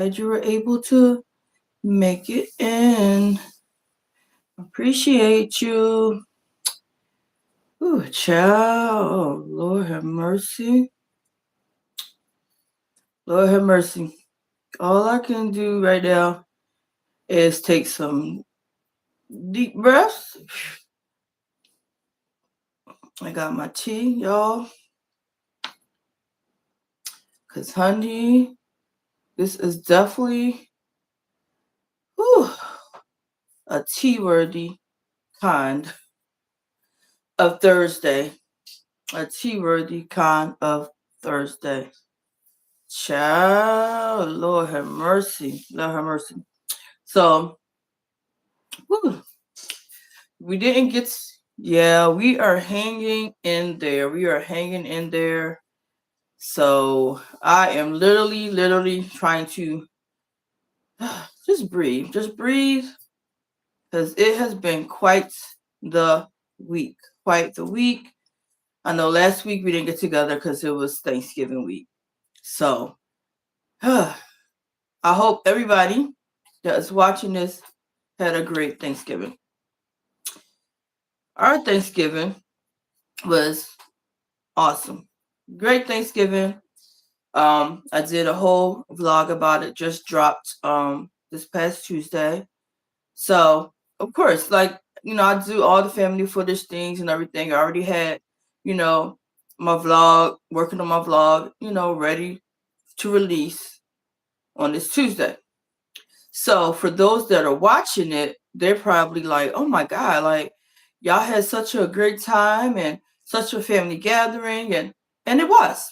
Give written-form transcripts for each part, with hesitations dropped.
Glad you were able to make it in. Appreciate you. Ooh, child. Oh, Lord have mercy. Lord have mercy. All I can do right now is take some deep breaths. I got my tea, y'all. Because, honey, this is definitely whew, a tea-worthy kind of Thursday. A tea-worthy kind of Thursday. Child, Lord have mercy. Lord have mercy. So, whew, we didn't get, yeah, we are hanging in there. We are hanging in there. So, I am literally trying to just breathe. Just breathe. Because it has been quite the week. Quite the week. I know last week we didn't get together because it was Thanksgiving week. So, I hope everybody that is watching this had a great Thanksgiving. Our Thanksgiving was awesome. Great Thanksgiving. I did a whole vlog about it, just dropped this past Tuesday. So, of course, like, I do all the family footage things and everything. I already had, my vlog, working on my vlog, ready to release on this Tuesday. So for those that are watching it, they're probably like, oh my God, like y'all had such a great time and such a family gathering. And it was.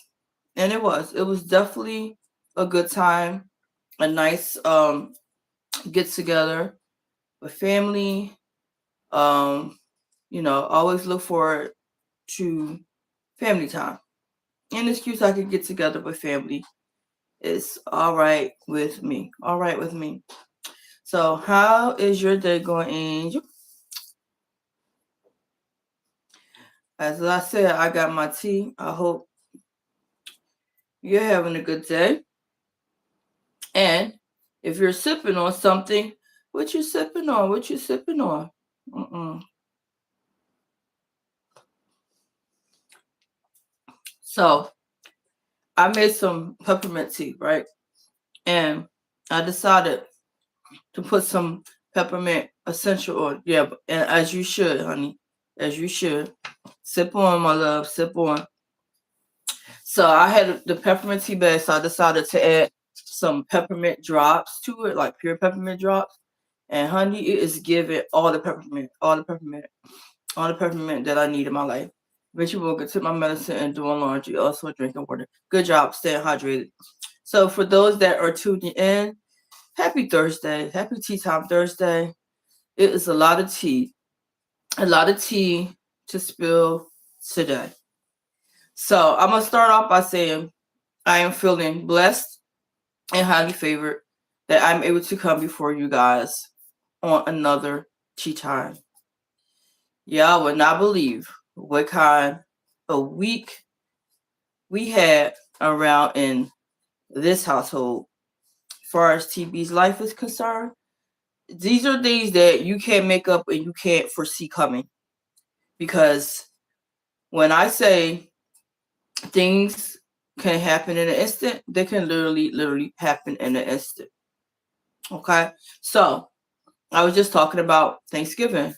And it was definitely a good time, a nice get together with family. Always look forward to family time. Any excuse I could get together with family is all right with me. All right with me. So how is your day going, Angel? As I said, I got my tea. I hope you're having a good day. And if you're sipping on something, what you sipping on? What you sipping on? So I made some peppermint tea, right? And I decided to put some peppermint essential oil. Yeah, and as you should, honey. As you should. Sip on, my love. Sip on. So I had the peppermint tea bag, so I decided to add some peppermint drops to it, like pure peppermint drops. And honey, it is giving all the peppermint that I need in my life. But you will get to my medicine and doing laundry, also drinking water. Good job, staying hydrated. So for those that are tuning in, happy Thursday, happy Tea Time Thursday. It is a lot of tea to spill today. So I'm gonna start off by saying I am feeling blessed and highly favored that I'm able to come before you guys on another tea time. Y'all would not believe what kind of week we had around in this household as far as TB's life is concerned. These are things that you can't make up and you can't foresee coming. Because when I say things can happen in an instant, they can literally happen in an instant. Okay? So, I was just talking about Thanksgiving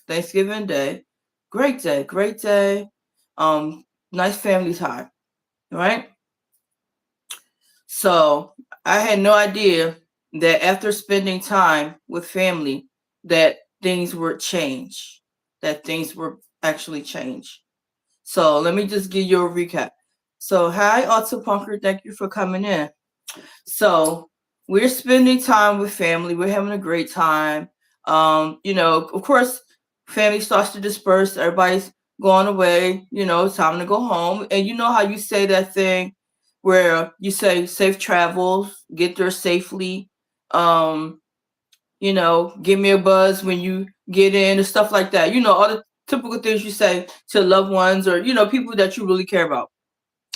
Day. Great day. Nice family time, right? So I had no idea that after spending time with family, that things would change, that things were actually change. So let me just give you a recap. So hi, Auto Punker, thank you for coming in. So we're spending time with family. We're having a great time. Of course, family starts to disperse. Everybody's going away. It's time to go home. And you know how you say that thing where you say safe travels, get there safely. Give me a buzz when you get in and stuff like that. All the typical things you say to loved ones or, people that you really care about.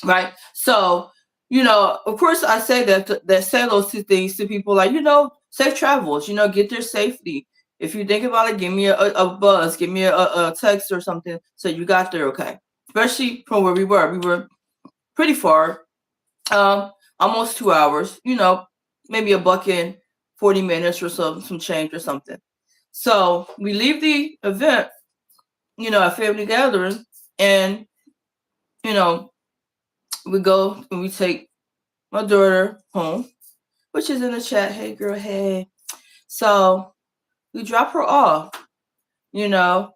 Right. So Of course, I say that say those two things to people, like, safe travels. Get there safely. If you think about it, give me a buzz, give me a text or something, so you got there okay. Especially from where we were. We were pretty far, almost 2 hours. Maybe a buck in 40 minutes or some change or something. So we leave the event, a family gathering, and you know we go and we take my daughter home, which is in the chat. Hey girl, hey. So we drop her off, not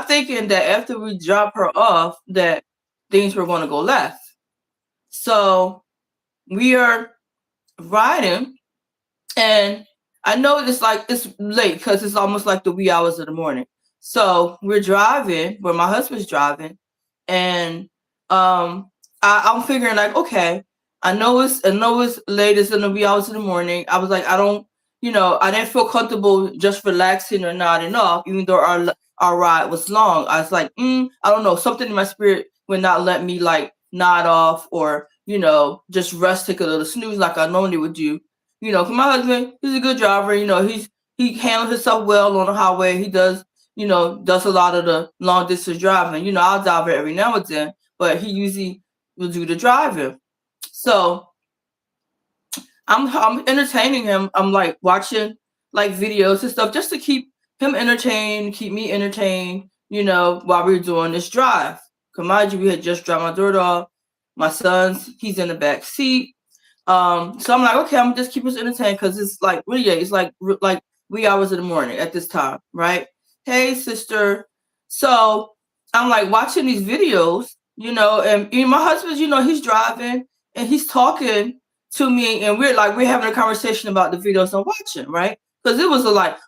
thinking that after we drop her off that things were going to go left. So we are riding, and I know it's late because it's almost like the wee hours of the morning. So we're driving, where my husband's driving, and I'm figuring, like, okay, I know it's late, it's in the wee hours of the morning. I was like, I didn't feel comfortable just relaxing or nodding off, even though our ride was long. I was like, I don't know, something in my spirit would not let me like nod off or just rest, take a little snooze like I normally would do. 'Cause my husband, he's a good driver. He handles himself well on the highway. He does a lot of the long distance driving. I'll drive it every now and then, but he usually will do the driving. So I'm entertaining him. I'm like watching like videos and stuff just to keep him entertained, keep me entertained, while we're doing this drive. Cause mind you, we had just dropped my daughter off. My son's, he's in the back seat. So I'm like, okay, I'm just keep us entertained because it's like really, it's like wee hours of the morning at this time, right? Hey, sister. So I'm like watching these videos, and my husband's, he's driving and he's talking to me, and we're having a conversation about the videos I'm watching, right? Because it was a lot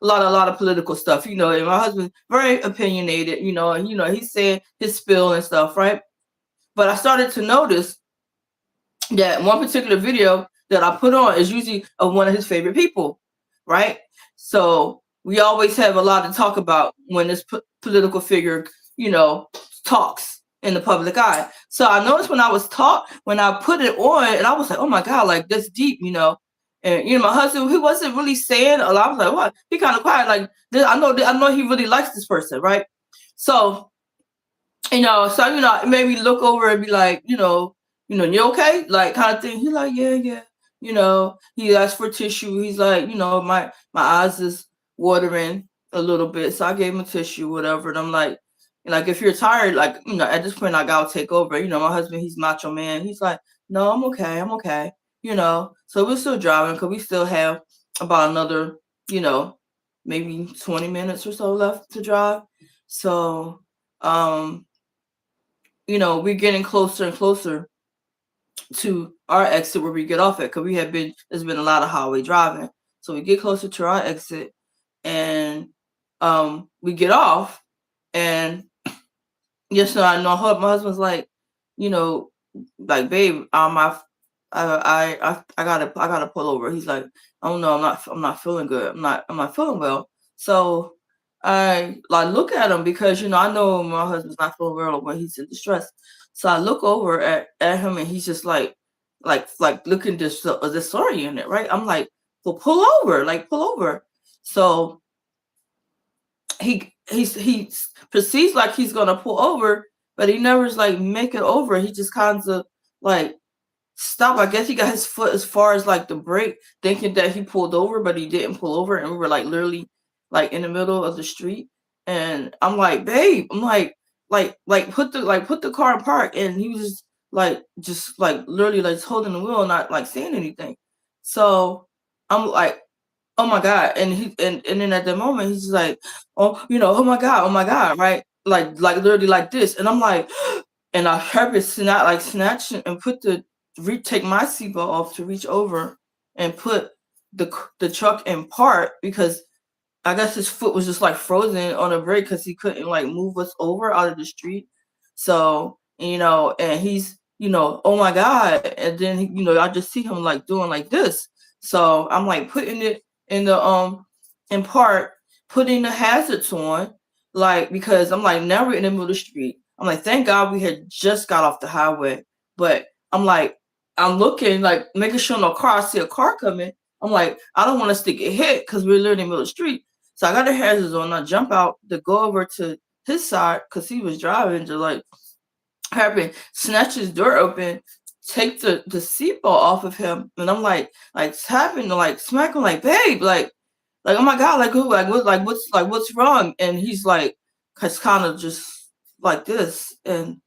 of political stuff, and my husband's very opinionated, and he's saying his spill and stuff, right? But I started to notice that one particular video that I put on is usually of one of his favorite people, right? So we always have a lot to talk about when this political figure, talks in the public eye. So I noticed when I put it on, and I was like, oh my God, like that's deep, And my husband, he wasn't really saying a lot. I was like, what? He kind of quiet, like this. I know he really likes this person, right? So it made me look over and be like, you okay? Like kind of thing. He's like, yeah. He asked for tissue. He's like, my eyes is watering a little bit. So I gave him a tissue, whatever. And I'm like, if you're tired, like, at this point, like, I'll take over. My husband, he's macho man. He's like, no, I'm okay. So we're still driving because we still have about another, maybe 20 minutes or so left to drive. So, we're getting closer and closer to our exit where we get off at, because there's been a lot of highway driving. So we get closer to our exit, and we get off, and yes, I know my husband's like, like, babe, I gotta pull over. He's like, oh no, I'm not feeling good. I'm not feeling well. So I look at him because I know my husband's not feeling well when he's in distress. So I look over at him, and he's just like looking disoriented, right? I'm like, well, pull over. So he proceeds like he's gonna pull over, but he never's like make it over. He just kind of like stop. I guess he got his foot as far as like the brake, thinking that he pulled over, but he didn't pull over, and we were like literally like in the middle of the street. And I'm like, babe, I'm like put the car in park, and he was just literally like holding the wheel, not like saying anything. So I'm like, oh my God. And then at that moment he's just like, oh, oh my God, right? Like literally like this. And I'm like, and I heard it snatch and take my seatbelt off to reach over and put the truck in park, because I guess his foot was just like frozen on a brake because he couldn't like move us over out of the street. So, and he's, oh my God. And then, I just see him like doing like this. So I'm like putting it in the, in park, putting the hazards on, like, because I'm like, now we're in the middle of the street. I'm like, thank God we had just got off the highway. But I'm looking, like, making sure no car. I see a car coming. I'm like, I don't want us to get hit because we're literally in the middle of the street. So I got the hazards on. I jump out to go over to his side because he was driving to, like, happen, snatch his door open, take the seatbelt off of him, and I'm like tapping to, like, smack him, like, babe, like, oh my god, like, who, what's wrong? And he's like, kind of just like this, and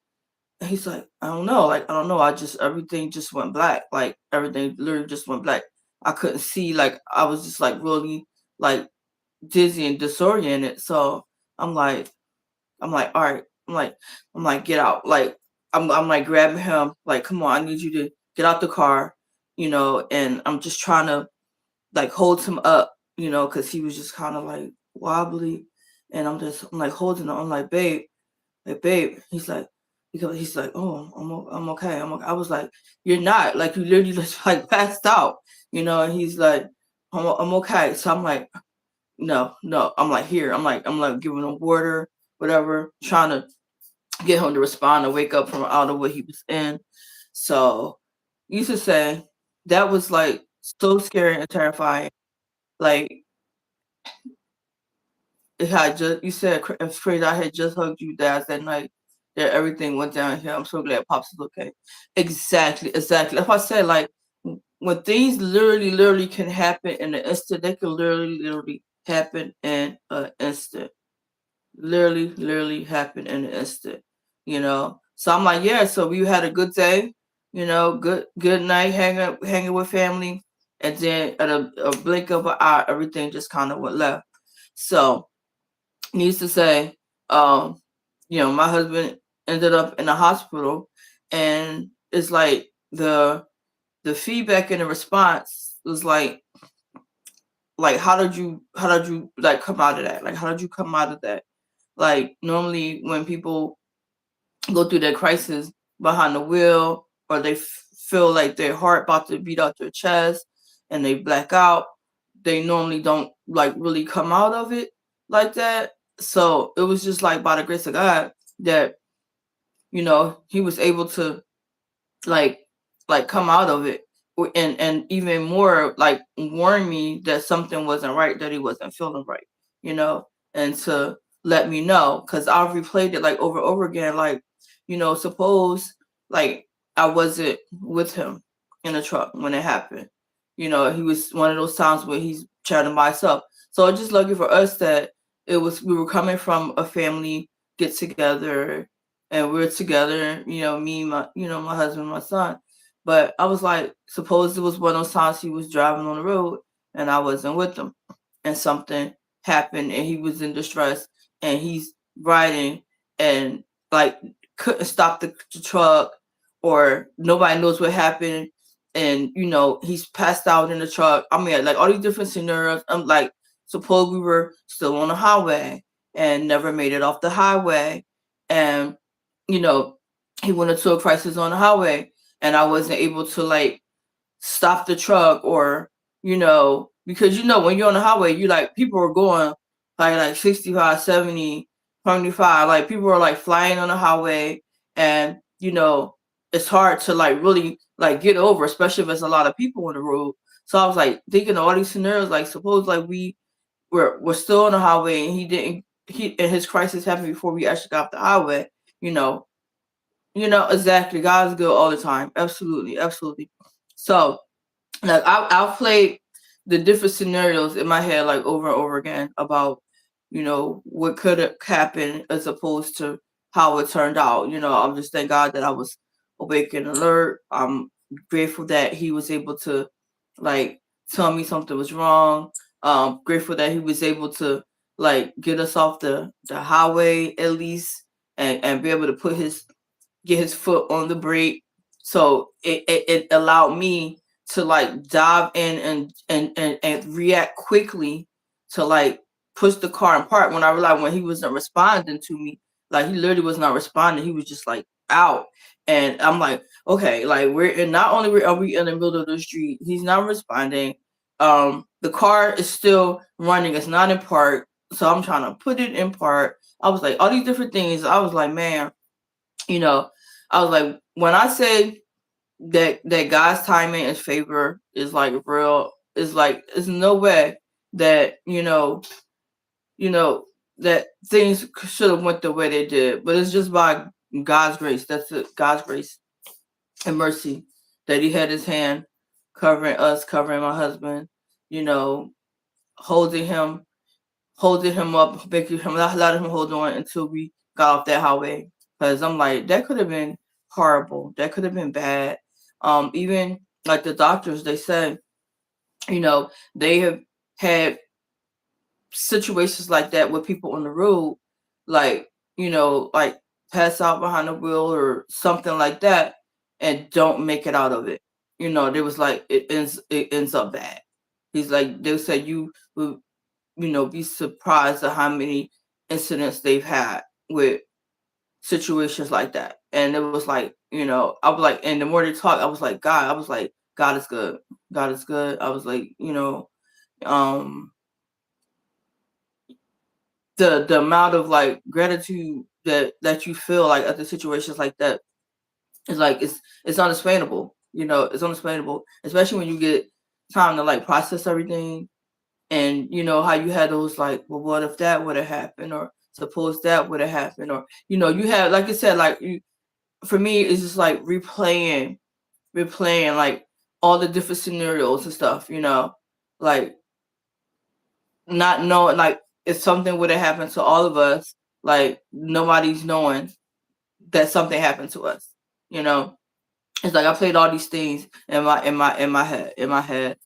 he's like, I don't know, like, I don't know, everything just went black, like, everything literally just went black. I couldn't see, like, I was just, like, really, like, dizzy and disoriented. So I'm like, all right. I'm like, get out. Like, I'm like grabbing him, like, come on, I need you to get out the car, and I'm just trying to, like, hold him up, because he was just kind of, like, wobbly. And I'm like holding him. I'm like, babe, He's like, because he's like, oh, I'm okay. I was like, you're not. Like, you literally just, like, passed out, and he's like, I'm okay. So I'm like, no. I'm like, here. I'm like giving him water, whatever, trying to get him to respond and wake up from out of what he was in. So, used to say that was, like, so scary and terrifying. Like, it had just, you said it's crazy. I had just hugged you, Dad, that night. That everything went down here. I'm so glad Pops is okay. Exactly. That's why I said, like, when things literally can happen in an instant, they can literally happen in an instant. Literally happen in an instant. So I'm like, yeah. So we had a good day. Good night, hanging with family, and then at a blink of an eye, everything just kind of went left. So, needs to say, my husband ended up in the hospital, and it's like the feedback and the response was like, how did you like come out of that? Like, how did you come out of that? Like, normally when people go through that crisis behind the wheel, or they feel like their heart about to beat out their chest and they black out, they normally don't, like, really come out of it like that. So it was just like, by the grace of God, that he was able to, like come out of it, and even more, like, warn me that something wasn't right, that he wasn't feeling right, and to let me know, because I've replayed it, like, over and over again, like, suppose, like, I wasn't with him in the truck when it happened. He was one of those times where he's chatting by himself. So it's just lucky for us that we were coming from a family get together, and we're together, me, my husband, my son. But I was like, suppose it was one of those times he was driving on the road and I wasn't with him, and something happened and he was in distress, and he's riding and, like, couldn't stop the truck, or nobody knows what happened, and he's passed out in the truck. I mean, like, all these different scenarios. I'm like, suppose we were still on the highway and never made it off the highway, and you know, he went into a crisis on the highway, and I wasn't able to, like, stop the truck, or, because, when you're on the highway, you, like, people are going like 65, 70, 25, like, people are, like, flying on the highway, and, it's hard to, like, really, like, get over, especially if there's a lot of people on the road. So I was, like, thinking of all these scenarios, like, suppose, like, we're still on the highway, and and his crisis happened before we actually got off the highway, you know, exactly. God's good all the time. Absolutely, absolutely. So, like, I've played the different scenarios in my head, like, over and over again, about what could have happened as opposed to how it turned out. I'm just thank God that I was awake and alert. I'm grateful that he was able to, like, tell me something was wrong. Grateful that he was able to, like, get us off the highway at least, and be able to get his foot on the brake. So it allowed me to, like, dive in and react quickly to, like, push the car in park, when I realized when he wasn't responding to me. Like, he literally was not responding. He was just, like, out. And I'm like, okay, like, not only are we in the middle of the street, he's not responding. The car is still running. It's not in park. So I'm trying to put it in park. I was like, all these different things. I was like, man, you know, I was like, when I say that God's timing and favor is like real, is like, there's no way that you know that things should have went the way they did, but it's just by God's grace. That's it, God's grace and mercy that He had His hand covering us, covering my husband, you know, holding him up, making him, letting him hold on until we got off that highway. Because I'm like, that could have been horrible. That could have been bad. Even like the doctors, they said, they have had situations like that with people on the road, like, like pass out behind the wheel or something like that, and don't make it out of it. There was like, it ends up bad. He's like, they said you would, be surprised at how many incidents they've had with situations like that. And it was like, I was like, and the more they talked, I was like, God is good. God is good. I was like, um, the amount of like gratitude that you feel like at the situations like that is like, it's unexplainable. It's unexplainable, especially when you get time to like process everything. And how you had those like, well, what if that would have happened, or suppose that would have happened, or you have, like I said, like for me, it's just like replaying like all the different scenarios and stuff, like not knowing, like if something would have happened to all of us, like nobody's knowing that something happened to us. It's like I played all these things in my head.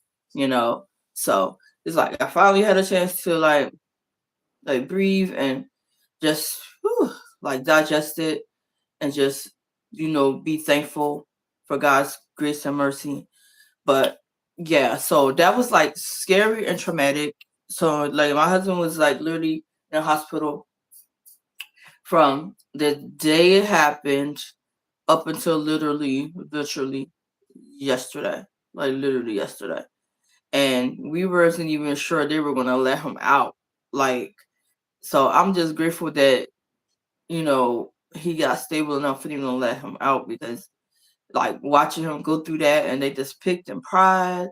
So it's like I finally had a chance to like breathe and just like digest it, and just be thankful for God's grace and mercy. But yeah, so that was like scary and traumatic. So like my husband was like literally in the hospital from the day it happened up until literally yesterday. Like literally yesterday. And we weren't even sure they were gonna let him out. Like, so I'm just grateful that, he got stable enough for them to let him out, because like watching him go through that, and they just picked and pried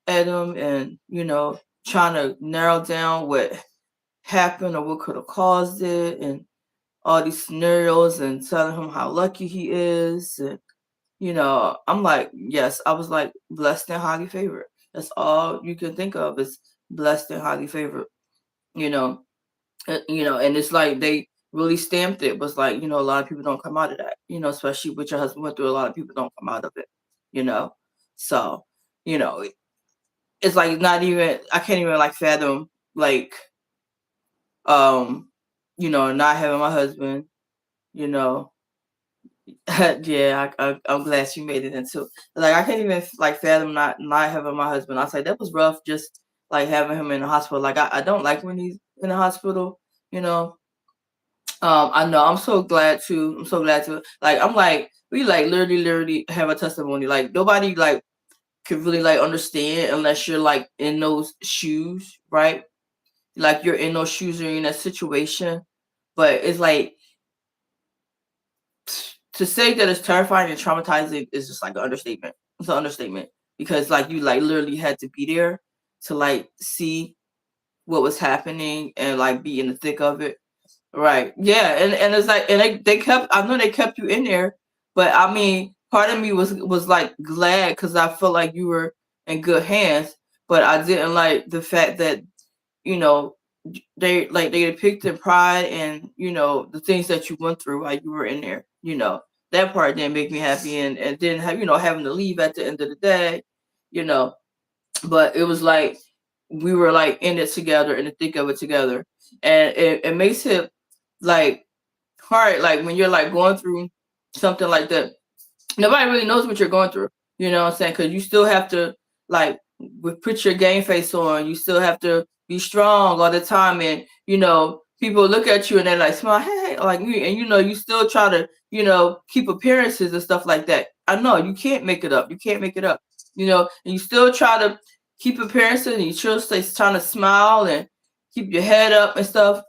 at him, and trying to narrow down what happened or what could have caused it, and all these scenarios, and telling him how lucky he is. And I'm like, yes, I was like, blessed and highly favored. That's all you can think of, is blessed and highly favored. And it's like they really stamped it. Was like, a lot of people don't come out of that. Especially what your husband went through, a lot of people don't come out of it. So you know, it's like not even, I can't even like fathom like not having my husband. you know yeah, I'm glad she made it into, like, I can't even like fathom not having my husband. I say that was rough, just like having him in the hospital. Like I don't like when he's in the hospital. you know I know, I'm so glad to, like, I'm like, we like literally have a testimony. Like nobody like could really like understand unless you're like in those shoes, right? Like you're in those shoes, or you're in that situation. But it's like, to say that it's terrifying and traumatizing is just like an understatement. It's an understatement, because like you like literally had to be there to like see what was happening and like be in the thick of it. Right. Yeah. And it's like, and they kept, I know they kept you in there, but I mean, part of me was like glad, because I felt like you were in good hands. But I didn't like the fact that, you know, they depicted pride and, the things that you went through while you were in there. That part didn't make me happy, and then have, having to leave at the end of the day, you know. But it was like we were like in it together, in the thick of it together. And it makes it like hard, like when you're like going through something like that, nobody really knows what you're going through. You know what I'm saying? Because you still have to like put your game face on. You still have to be strong all the time, and people look at you and they're like, "Smile, hey," like you, and you still try to keep appearances and stuff like that. I know you can't make it up. You can't make it up. And you still try to keep appearances, and you still stay trying to smile and keep your head up and stuff.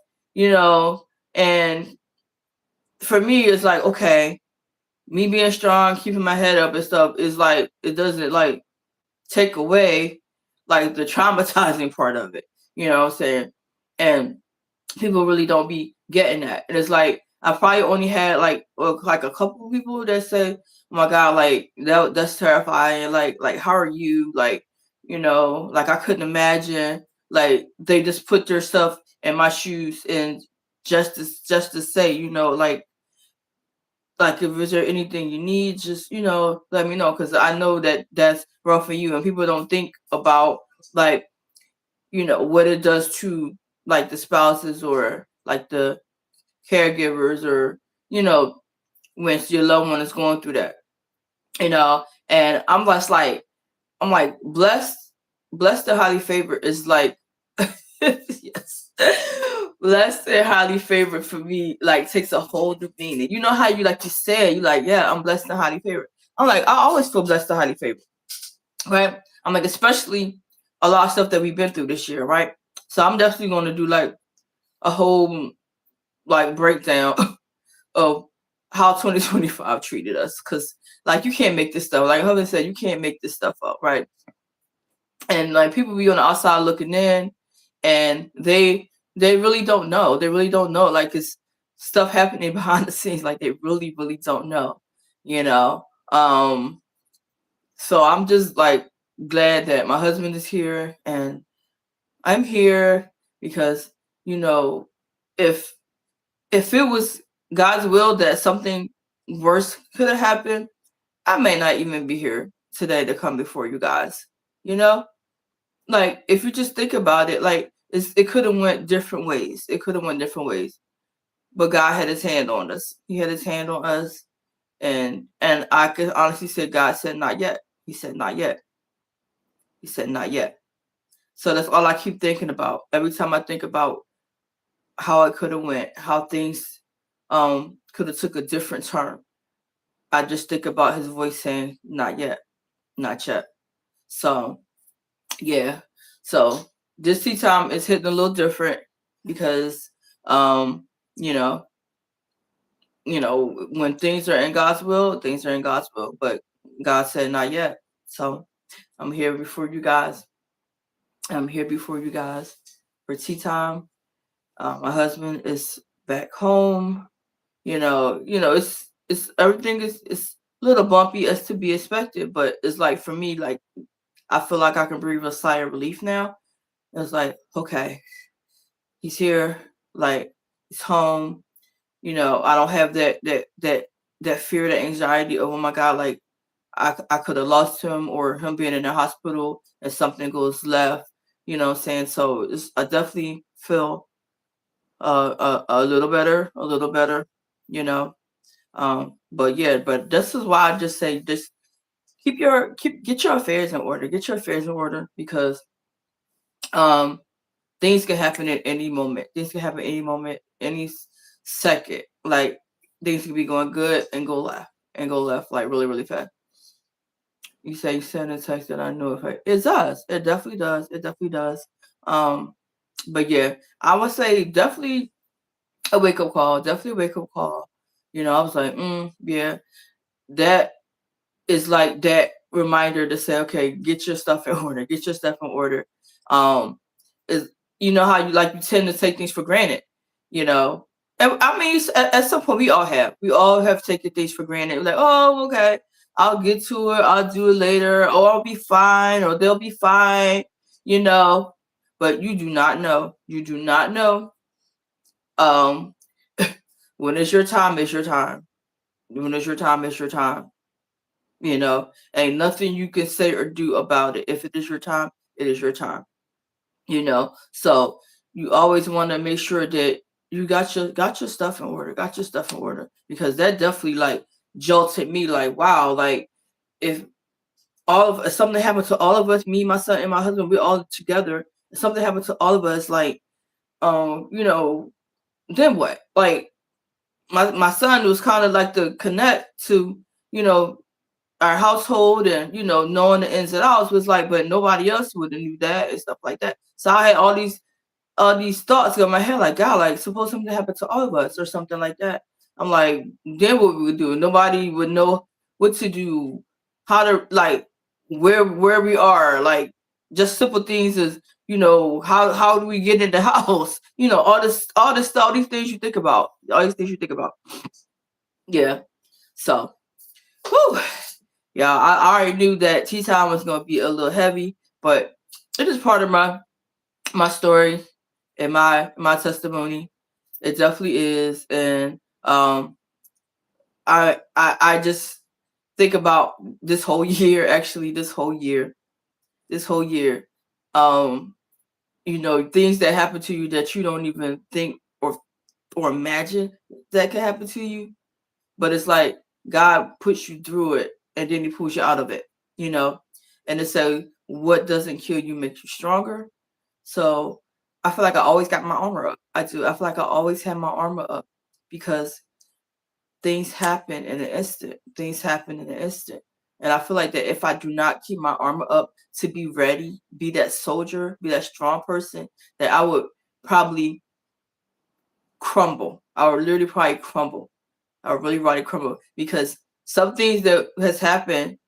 And for me, it's like, okay, me being strong, keeping my head up and stuff is like, it doesn't like take away like the traumatizing part of it. You know what I'm saying? And people really don't be getting that. And it's like, I probably only had like a couple of people that say, "Oh my God, like that's terrifying. Like how are you? Like, you know, like I couldn't imagine." Like they just put their stuff in my shoes and just to say, you know, like if is there anything you need, just, you know, let me know, because I know that that's rough for you, and people don't think about like, you know, what it does to like the spouses or like the caregivers, or, you know, when your loved one is going through that, you know. And I'm like blessed and highly favored is like yes, blessed and highly favored for me like takes a whole new meaning. You know how you like you said, you like, yeah, I'm blessed and highly favored. I'm like, I always feel blessed and highly favored, right? I'm like, especially a lot of stuff that we've been through this year, right? So I'm definitely going to do like a whole like breakdown of how 2025 treated us, because like you can't make this stuff, like husband said, you can't make this stuff up, right? And like people be on the outside looking in, and they really don't know, like it's stuff happening behind the scenes, like they really don't know, you know. So I'm just like glad that my husband is here and I'm here, because, you know, if it was God's will that something worse could have happened, I may not even be here today to come before you guys. You know, like if you just think about it, like it could have went different ways. It could have went different ways, but God had His hand on us. He had His hand on us, and I could honestly say, God said, "Not yet." He said, "Not yet." He said, "Not yet." So that's all I keep thinking about. Every time I think about how it could have went, how things could have took a different turn, I just think about His voice saying, "Not yet, not yet." So yeah. So this tea time is hitting a little different because you know, when things are in God's will, things are in God's will. But God said not yet. So I'm here before you guys. I'm here before you guys for tea time. My husband is back home. It's everything is a little bumpy as to be expected, but it's like for me, like I feel like I can breathe a sigh of relief now. It's like, okay, he's here, like he's home. I don't have that fear, that anxiety of, oh my God, like I could have lost him, or him being in the hospital and something goes left. You know what I'm saying? So I definitely feel a little better, you know. But yeah, but this is why I just say, just get your affairs in order. Get your affairs in order, because things can happen at any moment. Things can happen any moment, any second. Like things can be going good and go left, like really, really fast. You say you send a text that I know if it does. It definitely does. It definitely does. But yeah, I would say definitely a wake up call. Definitely a wake up call. I was like, yeah, that is like that reminder to say, okay, get your stuff in order. Get your stuff in order. Is how you tend to take things for granted. And I mean, at some point we all have taken things for granted. Like, oh, okay, I'll get to it. I'll do it later. Or I'll be fine. Or they'll be fine. But you do not know. You do not know. When it's your time, it's your time. When it's your time, it's your time. Ain't nothing you can say or do about it. If it is your time, it is your time. So you always want to make sure that you got your stuff in order. Got your stuff in order, because that definitely like jolted me. Like, wow, like if something happened to all of us, me, my son, and my husband, we're all together. If something happened to all of us, like, then what? Like my son was kind of like the connect to, our household, and knowing the ins and outs, was like, but nobody else would have knew that and stuff like that. So I had all these thoughts in my head, like, God, like suppose something happened to all of us or something like that. I'm like, then what we would do? Nobody would know what to do, how to like where we are, like just simple things as how do we get in the house? All this all these things you think about, all these things you think about. Yeah. So, whew, yeah, I already knew that tea time was gonna be a little heavy, but it is part of my story and my testimony. It definitely is, and I just think about this whole year. Actually, this whole year, um, things that happen to you that you don't even think or imagine that can happen to you. But it's like God puts you through it, and then He pulls you out of it. You know, and it says what doesn't kill you makes you stronger. So I feel like I always got my armor up. I do. I feel like I always had my armor up because things happen in an instant. Things happen in an instant. And I feel like that if I do not keep my armor up to be ready, be that soldier, be that strong person, that I would probably crumble. I would literally probably crumble. I would really, really crumble because some things that has happened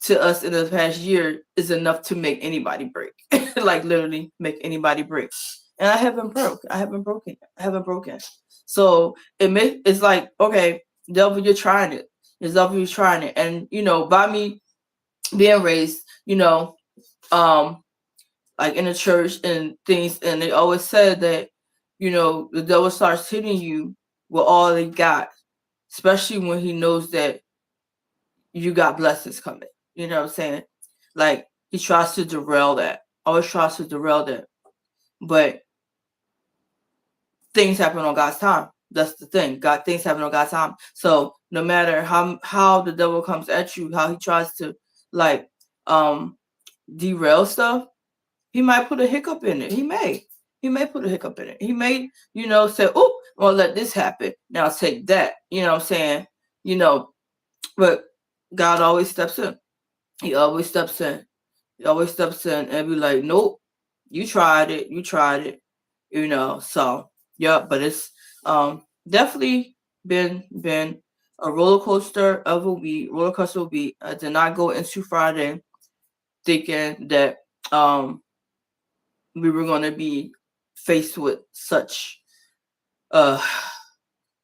to us in the past year is enough to make anybody break. Like literally make anybody break. And I haven't broke. I haven't broken. I haven't broken. So it's like, okay, devil, you're trying it. The devil, you're trying it. And by me being raised, like in the church and things, and they always said that, the devil starts hitting you with all they got, especially when he knows that you got blessings coming. You know what I'm saying? Like he tries to derail that. Always tries to derail that. But things happen on God's time. That's the thing. Things happen on God's time. So no matter how the devil comes at you, how he tries to like derail stuff, he might put a hiccup in it. He may put a hiccup in it. He may, say, oh, well, let this happen. Now take that. You know what I'm saying? But God always steps in. He always steps in. He always steps in and be like, nope, you tried it. You tried it. So yeah, but it's definitely been a roller coaster of a week. Roller coaster of a week. I did not go into Friday thinking that we were going to be faced with such a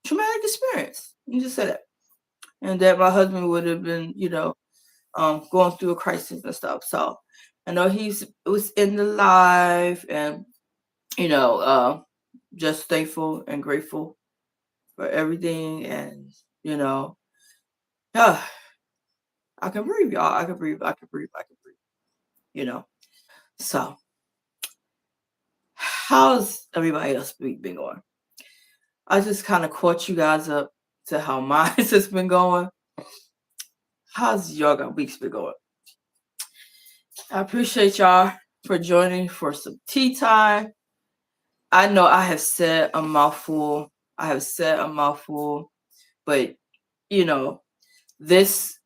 traumatic experience. You just said that, and that my husband would have been, going through a crisis and stuff. So I know was in the live, and just thankful and grateful for everything, and yeah, I can breathe, y'all. I can breathe. I can breathe. I can breathe. So how's everybody else week been going? I just kind of caught you guys up to how mine has been going. How's your week's been going? I appreciate y'all for joining for some tea time. I know I have said a mouthful. But this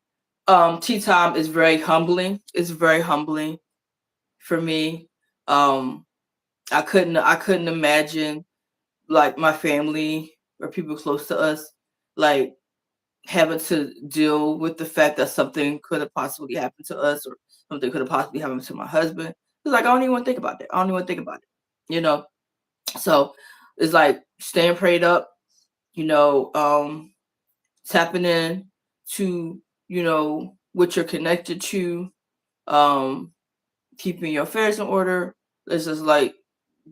tea time is very humbling. It's very humbling for me. I couldn't imagine like my family or people close to us like having to deal with the fact that something could have possibly happened to us, or something could have possibly happened to my husband. It's like I don't even want to think about that. I don't even want to think about it. So it's like staying prayed up, tapping in to, what you're connected to, keeping your affairs in order. It's just like,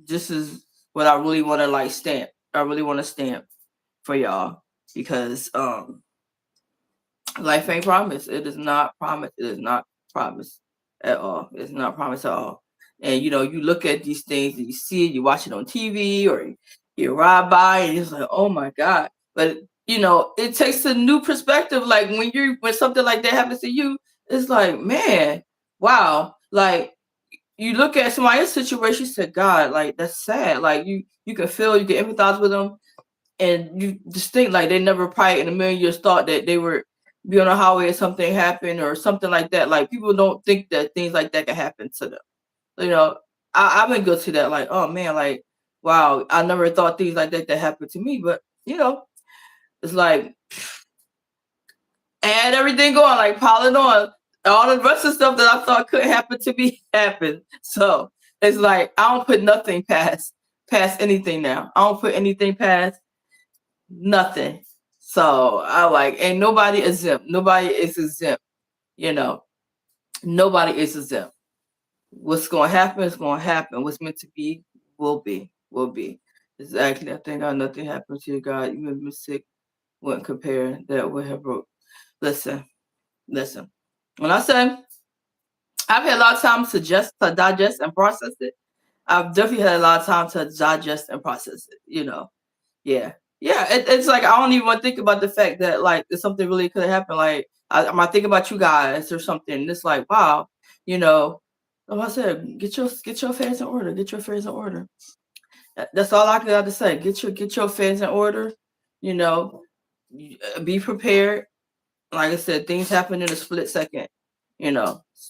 this is what I really want to like stamp. I really want to stamp for y'all because life ain't promised. It is not promised. It is not promised at all. It's not promised at all. And you look at these things and you see it, you watch it on TV or you ride by and it's like, oh my God. But it takes a new perspective. Like when something like that happens to you, it's like, man, wow. Like you look at somebody else's situation, you say, God, like that's sad. Like you can feel, you can empathize with them, and you just think like they never probably in a million years thought that they were be on a highway and something happened or something like that. Like people don't think that things like that can happen to them. I've been guilty to that. Like, oh man, like wow, I never thought things like that happened to me. But It's like add everything going, like pile it on. All the rest of stuff that I thought could happen to me happened. So it's like I don't put nothing past anything now. I don't put anything past nothing. So I like, and nobody is exempt. Nobody is exempt. You know, nobody is exempt. What's going to happen is going to happen. What's meant to be will be. Will be. Exactly. I think nothing happened to you, God. Even if sick, wouldn't compare that would have broke. Listen. When I say I've had a lot of time to digest and process it, I've definitely had a lot of time to digest and process it. Yeah. It's like I don't even want to think about the fact that like if something really could have happened. Like I might think about you guys or something. And it's like wow, like I said, get your affairs in order. Get your affairs in order. That's all I got to say. Get your affairs in order. You know, be prepared. Like I said, things happen in a split second.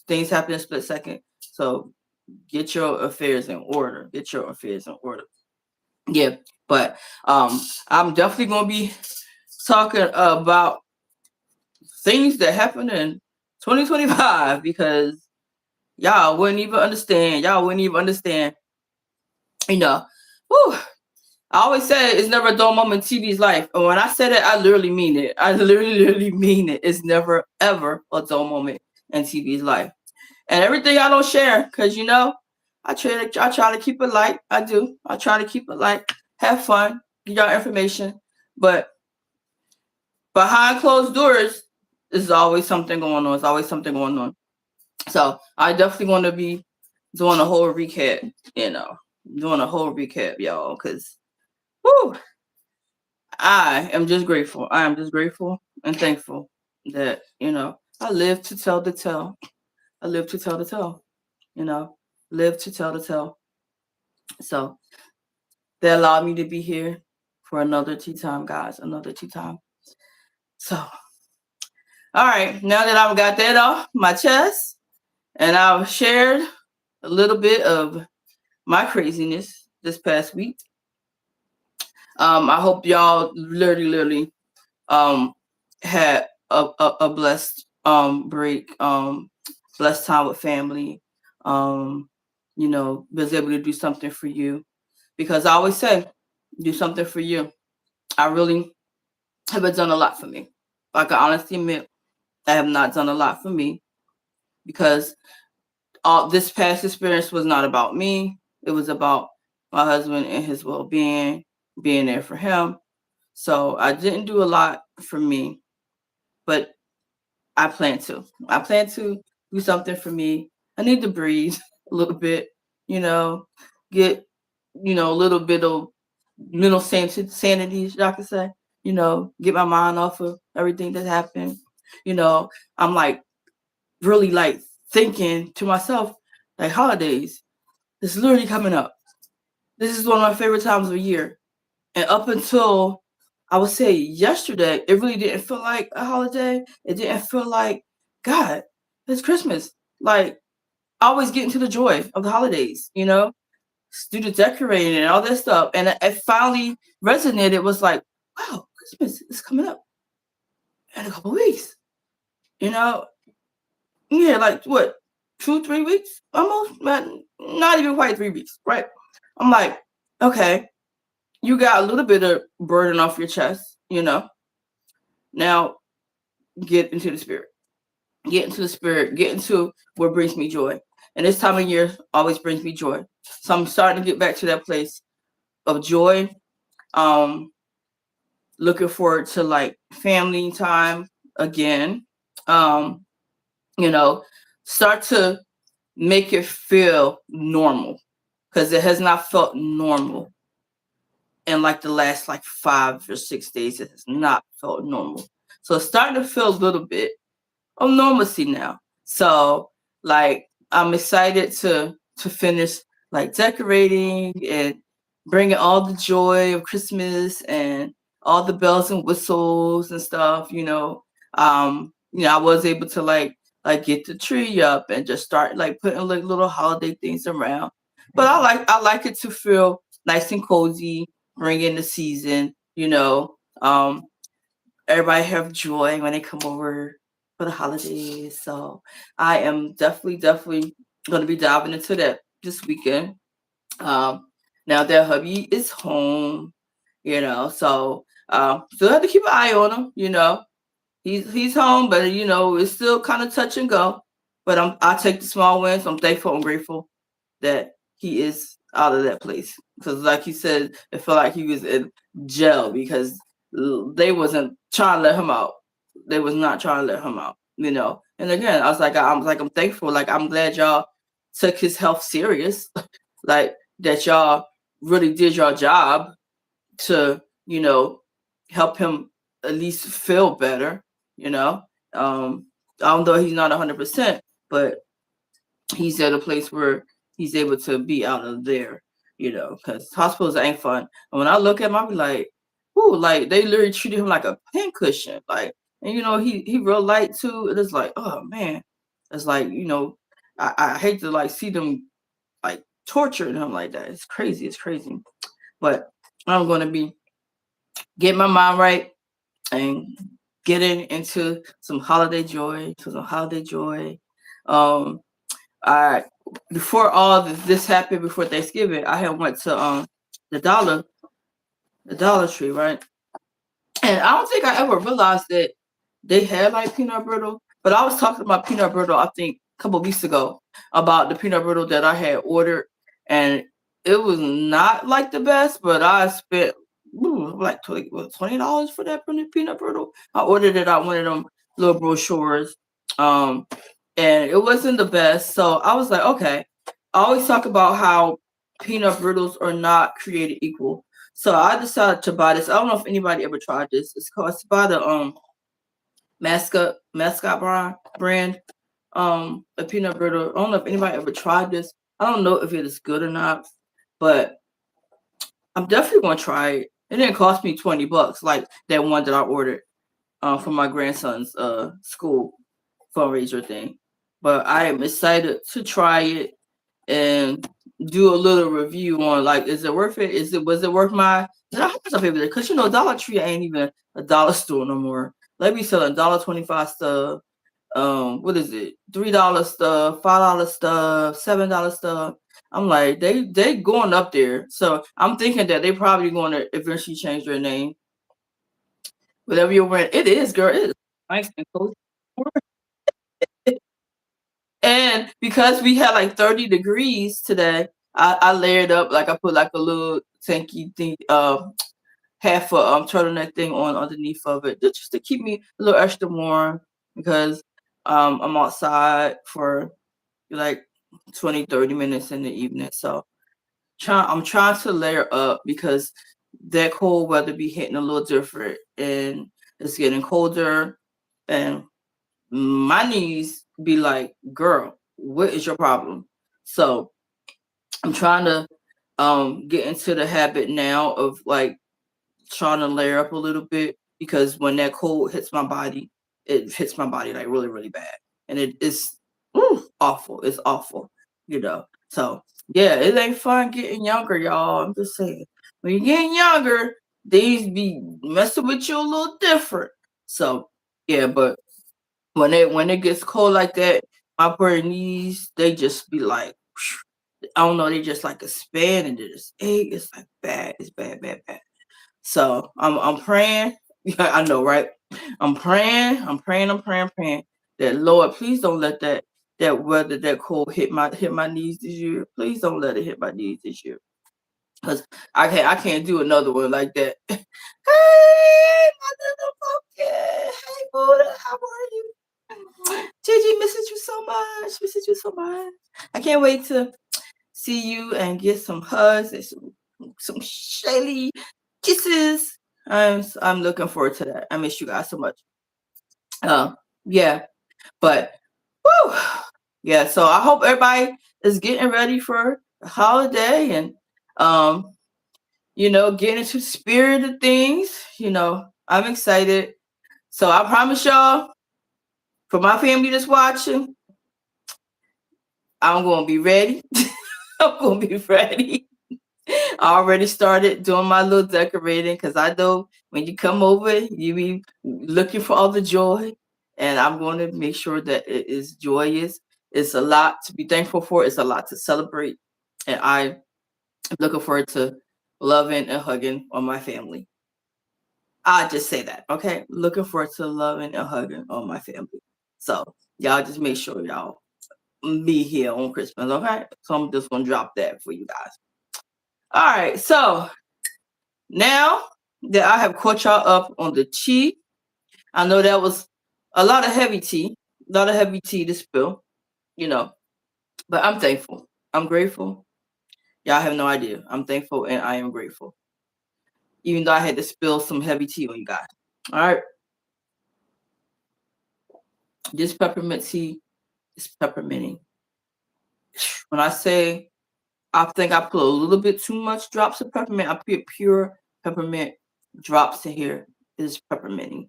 Things happen in a split second. So get your affairs in order. Get your affairs in order. Yeah, but I'm definitely gonna be talking about things that happened in 2025 because y'all wouldn't even understand. You know, whew, I always say it's never a dull moment in TB's life. And when I say that, I literally mean it. I literally mean it. It's never, ever a dull moment in TB's life. And everything I don't share, because, I try to keep it light. I do. I try to keep it light. Have fun. Get y'all information. But behind closed doors, there's always something going on. There's always something going on. So I definitely want to be doing a whole recap, y'all, because I am just grateful. I am just grateful and thankful that, I live to tell the tale. I live to tell the tale, live to tell the tale. So they allowed me to be here for another tea time, guys, another tea time. So, all right, now that I've got that off my chest and I've shared a little bit of my craziness this past week, I hope y'all literally had a blessed break, blessed time with family, was able to do something for you. Because I always say, do something for you. I really haven't done a lot for me. Like I honestly admit, I have not done a lot for me because this past experience was not about me. It was about my husband and his well-being, being there for him. So I didn't do a lot for me, but I plan to. I plan to do something for me. I need to breathe a little bit, get, a little bit of mental sanity, I could say, get my mind off of everything that happened. I'm like really like thinking to myself, like holidays, this is literally coming up. This is one of my favorite times of year. And up until I would say yesterday, it really didn't feel like a holiday. It didn't feel like, God, it's Christmas. Like I always get into the joy of the holidays, do the decorating and all that stuff. And it finally resonated. It was like, wow, Christmas is coming up in a couple of weeks. Like what, 2-3 weeks almost, but not even quite 3 weeks, right? I'm like, okay, you got a little bit of burden off your chest, Now get into the spirit. Get into the spirit. Get into what brings me joy. And this time of year always brings me joy. So I'm starting to get back to that place of joy. Looking forward to like family time again. Start to make it feel normal because it has not felt normal in like the last like 5 or 6 days. It has not felt normal. So it's starting to feel a little bit of normalcy now. So like I'm excited to finish like decorating and bringing all the joy of Christmas and all the bells and whistles and stuff. I was able to like get the tree up and just start like putting like little holiday things around. But I like it to feel nice and cozy, bring in the season. everybody have joy when they come over for the holidays. So I am definitely going to be diving into that this weekend. Um, now that hubby is home, so still have to keep an eye on him. He's home, but it's still kind of touch and go. But I take the small wins. I'm thankful and grateful that he is out of that place, because like he said, it felt like he was in jail because they wasn't trying to let him out. They was not trying to let him out. And again, I'm thankful. Like, I'm glad y'all took his health serious. Like, that y'all really did your job to help him at least feel better. You know, although he's not 100%, but he's at a place where he's able to be out of there, because hospitals ain't fun. And when I look at him, I be like, ooh, like, they literally treated him like a pincushion. Like, and he real light too. And it's like, oh man. It's like, I hate to like see them like torturing him like that. It's crazy. It's crazy. But I'm gonna be getting my mind right and getting into some holiday joy, I before all this happened, before Thanksgiving, I had went to the Dollar Tree, right? And I don't think I ever realized that they had like peanut brittle, but I was talking about peanut brittle, I think a couple of weeks ago, about the peanut brittle that I had ordered, and it was not like the best, but I spent like $20 for that peanut brittle. I ordered it out one of them little brochures. And it wasn't the best. So I was like, okay. I always talk about how peanut brittles are not created equal. So I decided to buy this. I don't know if anybody ever tried this. It's by the mascot brand. A peanut brittle. I don't know if anybody ever tried this. I don't know if it is good or not, but I'm definitely gonna try it. It didn't cost me $20, like that one that I ordered for my grandson's school fundraiser thing. But I am excited to try it and do a little review on, like, is it worth it? Was it worth my because Dollar Tree ain't even a dollar store no more. Let me sell $1.25 stuff. What is it? $3 stuff, $5 stuff, $7 stuff. I'm like, they going up there. So I'm thinking that they probably going to eventually change their name. Whatever you're wearing, it is, girl. It is nice and cozy. And because we had like 30 degrees today, I layered up, like I put like a little tanky thing, half a turtleneck thing on underneath of it, just to keep me a little extra warm, because I'm outside for like 20-30 minutes in the evening. So I'm trying to layer up, because that cold weather be hitting a little different, and it's getting colder, and my knees be like, girl, what is your problem? So I'm trying to get into the habit now of like trying to layer up a little bit, because when that cold hits my body, it hits my body like really, really bad. And it is awful. It's awful, So yeah, it ain't fun getting younger, y'all. I'm just saying. When you're getting younger, these be messing with you a little different. So yeah, but when it gets cold like that, my poor knees, they just be like, I don't know, they just like a span, and just ache. It's like bad. It's bad, bad, bad. So I'm praying. Yeah, I know, right? I'm praying. I'm praying that, Lord, please don't let that weather, that cold hit my knees this year. Please don't let it hit my knees this year, because I can't do another one like that. Hey, my little pumpkin. Hey, Buddha, how are you? Gigi, misses you so much. Misses you so much. I can't wait to see you and get some hugs and some Shelly kisses. I'm looking forward to that. I miss you guys so much. Yeah, but woo, yeah. So I hope everybody is getting ready for the holiday, and getting into the spirit of things. I'm excited. So I promise y'all, for my family that's watching, I'm gonna be ready. I'm gonna be ready. I already started doing my little decorating because I know when you come over, you be looking for all the joy, and I'm going to make sure that it is joyous. It's a lot to be thankful for. It's a lot to celebrate, and I'm looking forward to loving and hugging on my family. I just say that, okay? Looking forward to loving and hugging on my family. So y'all just make sure y'all be here on Christmas, okay? So I'm just gonna drop that for you guys. All right, so now that I have caught y'all up on the tea, I know that was a lot of heavy tea, to spill, you know, but I'm thankful. I'm grateful. Y'all have no idea. I'm thankful and I am grateful. Even though I had to spill some heavy tea on you guys. All right. This peppermint tea is pepperminting. When I say I think I put a little bit too much drops of peppermint, I put pure peppermint drops in here. It's pepperminting.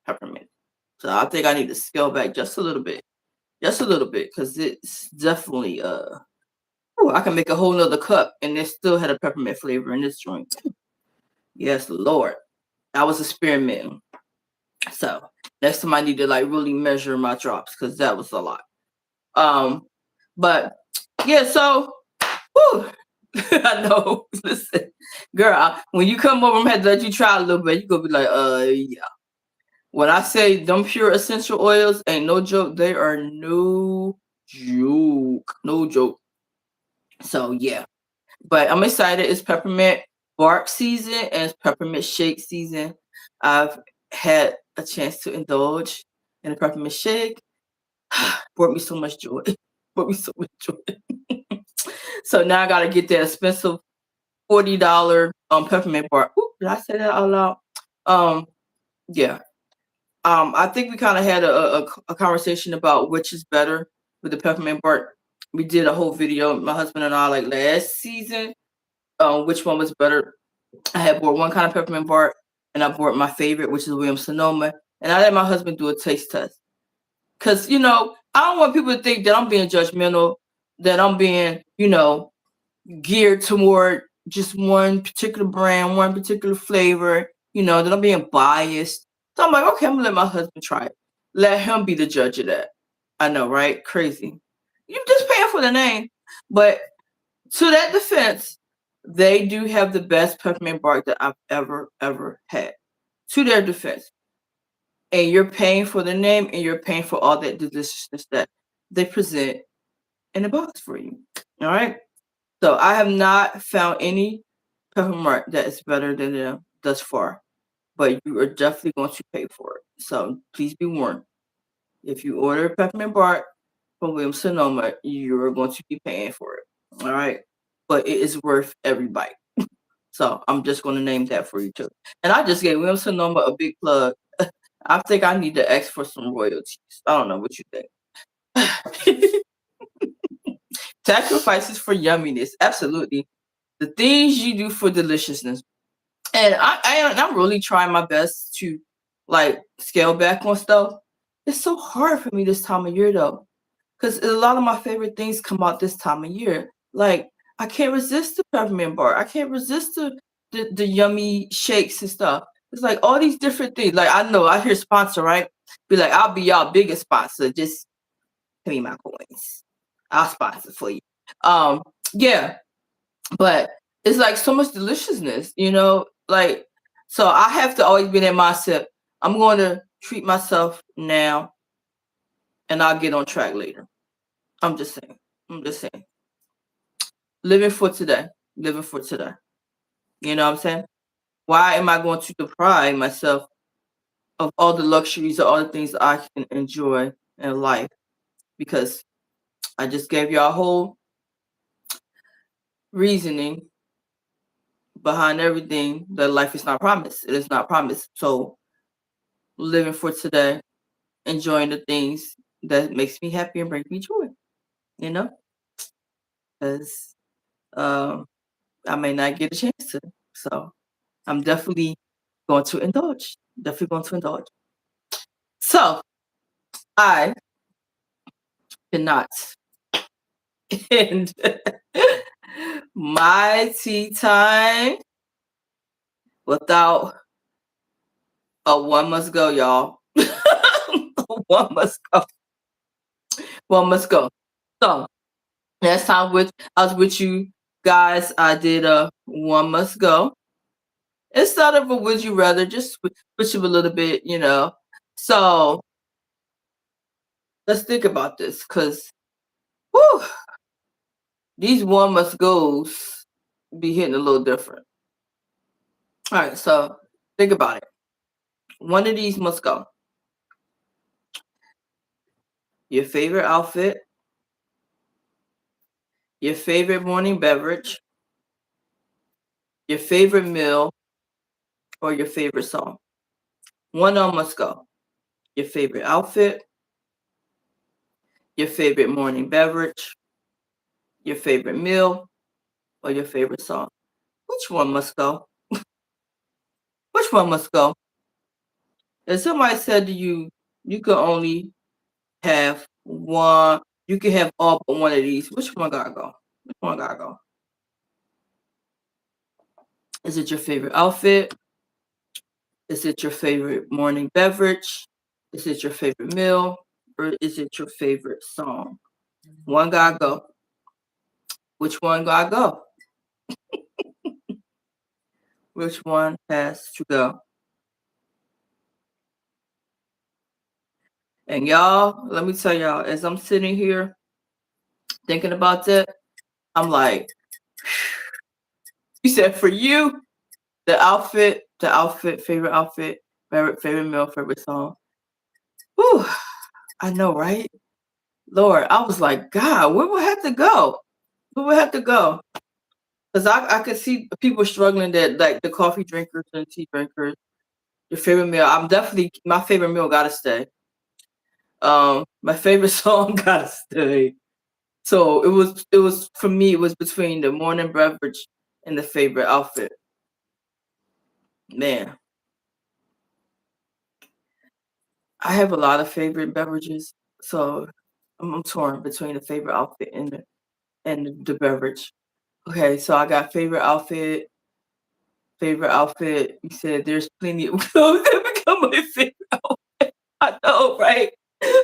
Peppermint. So I think I need to scale back just a little bit. Just a little bit, because it's definitely I can make a whole nother cup and it still had a peppermint flavor in this joint. Yes, Lord. I was experimenting. So next time I need to like really measure my drops because that was a lot. But yeah, so whew, I know. Listen, girl, when you come over, I'm gonna have to let you try a little bit. You gonna be like, yeah. When I say them pure essential oils, ain't no joke. They are no joke. No joke. So yeah. But I'm excited. It's peppermint bark season and it's peppermint shake season. I've had a chance to indulge in a peppermint shake. Brought me so much joy. Brought me so much joy. So now I gotta get that expensive $40 peppermint bark. Ooh, did I say that out loud? Yeah. I think we kind of had a conversation about which is better with the peppermint bark. We did a whole video, my husband and I, like last season, which one was better. I had bought one kind of peppermint bark, and I bought my favorite, which is Williams Sonoma, and I let my husband do a taste test. Because, I don't want people to think that I'm being judgmental, that I'm being, geared toward just one particular brand, one particular flavor, that I'm being biased. So I'm like, okay, I'm gonna let my husband try it. Let him be the judge of that. I know, right? Crazy. You're just paying for the name. But to that defense, they do have the best peppermint bark that I've ever had. To their defense. And you're paying for the name and you're paying for all that deliciousness that they present in a box for you. All right. So I have not found any peppermint that is better than them thus far, but you are definitely going to pay for it. So please be warned. If you order peppermint bark from Williams Sonoma, you're going to be paying for it. All right. But it is worth every bite. So I'm just going to name that for you too. And I just gave Williams Sonoma a big plug. I think I need to ask for some royalties. I don't know what you think. Sacrifices for yumminess. Absolutely. The things you do for deliciousness. And I'm really trying my best to like scale back on stuff. It's so hard for me this time of year though, because a lot of my favorite things come out this time of year. Like I can't resist the peppermint bar. I can't resist the yummy shakes and stuff. It's like all these different things. Like I know I hear sponsor, right? Be like, I'll be y'all biggest sponsor. Just pay me my coins. I'll sponsor for you. Yeah, but it's like so much deliciousness, like, so I have to always be in that mindset. I'm going to treat myself now and I'll get on track later. I'm just saying. Living for today. Living for today. You know what I'm saying? Why am I going to deprive myself of all the luxuries or all the things that I can enjoy in life? Because I just gave you a whole reasoning behind everything that life is not promised. It is not promised. So living for today, enjoying the things that makes me happy and bring me joy, because I may not get a chance to. So I'm definitely going to indulge. Definitely going to indulge. So I cannot end my tea time without a one must go, y'all. One must go. One must go. So last time I was with you guys, I did a one must go. Instead of a would you rather, just switch up a little bit, you know. So let's think about this, because these one must goes be hitting a little different. All right, so think about it. One of these must go. Your favorite outfit, your favorite morning beverage, your favorite meal, or your favorite song. One of them must go. Your favorite outfit, your favorite morning beverage, your favorite meal, or your favorite song. Which one must go? Which one must go? If somebody said to you, you could only have one, you can have all but one of these, which one gotta go? Which one gotta go? Is it your favorite outfit? Is it your favorite morning beverage? Is it your favorite meal? Or is it your favorite song? One gotta go. Which one gotta go? Which one has to go? And y'all, let me tell y'all, as I'm sitting here thinking about that, I'm like, you said for you, the outfit, favorite outfit, favorite meal, favorite song. Whew, I know, right? Lord, I was like, God, where would I have to go? Where would I have to go? Because I could see people struggling, that like the coffee drinkers and tea drinkers. Your favorite meal, I'm definitely, my favorite meal gotta stay. My favorite song gotta stay. So it was for me, it was between the morning beverage and the favorite outfit. Man, I have a lot of favorite beverages, so I'm torn between the favorite outfit and the beverage. Okay, so I got favorite outfit. Favorite outfit. You said there's plenty of clothes that become my favorite outfit. I know, right?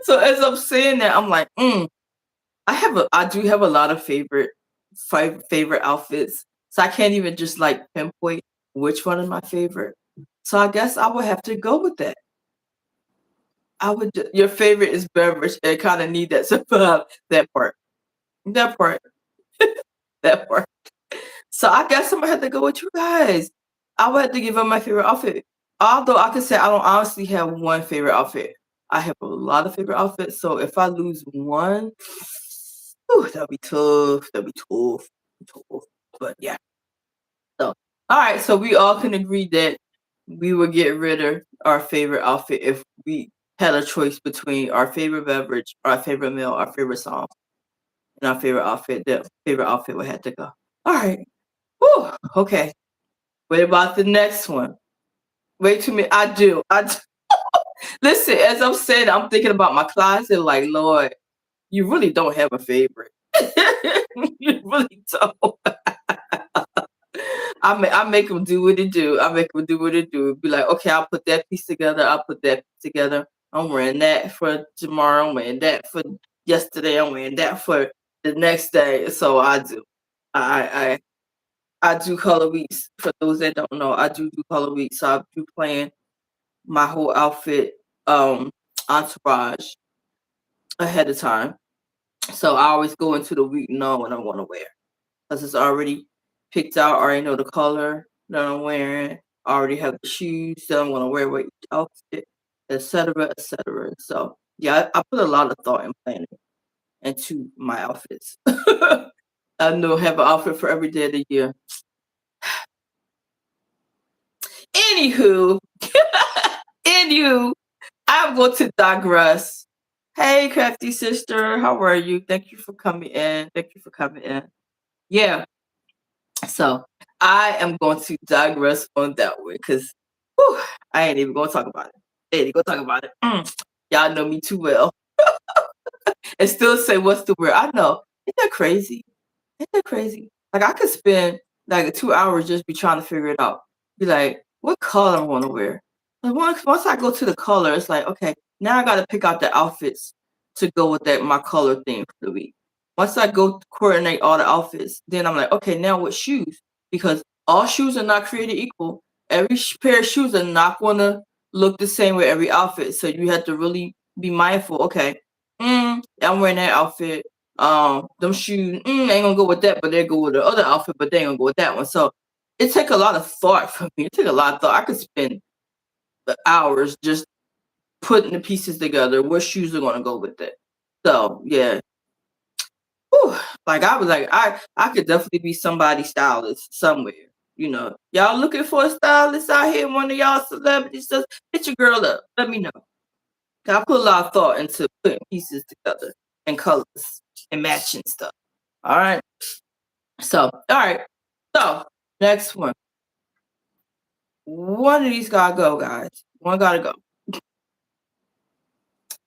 So as I'm saying that, I'm like, I do have a lot of favorite outfits. So I can't even just like pinpoint which one is my favorite. So I guess I would have to go with that. Your favorite is beverage. I kind of need that that part. That part. That part. So I guess I'm gonna have to go with you guys. I would have to give up my favorite outfit. Although I could say I don't honestly have one favorite outfit. I have a lot of favorite outfits. So if I lose one, that'll be tough. That'll be tough. Tough. But yeah. So all right. So we all can agree that we would get rid of our favorite outfit if we had a choice between our favorite beverage, our favorite meal, our favorite song, and our favorite outfit. The favorite outfit would have to go. All right. Whew, okay. What about the next one? Wait to me. I do. Listen, as I'm saying, I'm thinking about my closet. Like, Lord, you really don't have a favorite. You really don't. I make them do what it do. I make them do what it do. Be like, okay, I'll put that piece together. I'll put that piece together. I'm wearing that for tomorrow. I'm wearing that for yesterday. I'm wearing that for the next day. So I do. I do color weeks. For those that don't know, I do color weeks. So I do plan my whole outfit entourage ahead of time. So I always go into the week knowing what I want to wear, because it's already picked out. I already know the color that I'm wearing. I already have the shoes that I'm going to wear with each outfit, etc., etc. So yeah, I put a lot of thought and planning into my outfits. I know I have an outfit for every day of the year. Anywho, anywho, I'm going to digress. Hey, crafty sister, how are you? Thank you for coming in. Thank you for coming in. Yeah, so I am going to digress on that one, because I ain't even going to talk about it. I ain't even going to talk about it. Y'all know me too well. And still say what's the word. I know. Isn't that crazy? Isn't that crazy? Like I could spend like 2 hours just be trying to figure it out. Be like, what color I want to wear. Like once I go to the color, it's like, okay, now I got to pick out the outfits to go with that my color theme for the week. Once I go coordinate all the outfits, then I'm like, okay, now what shoes? Because all shoes are not created equal. Every pair of shoes are not going to look the same with every outfit. So you have to really be mindful. Okay, I'm wearing that outfit. Them shoes ain't gonna go with that, but they go with the other outfit, but they ain't gonna go with that one. So it take a lot of thought for me. It took a lot of thought. I could spend hours just putting the pieces together. What shoes are gonna go with it? So yeah. Whew. Like I was like, I could definitely be somebody's stylist somewhere. Y'all looking for a stylist out here? One of y'all celebrities, just hit your girl up. Let me know. I put a lot of thought into putting pieces together and colors and matching stuff. All right. So, all right. So, next one. One of these gotta go, guys. One gotta go.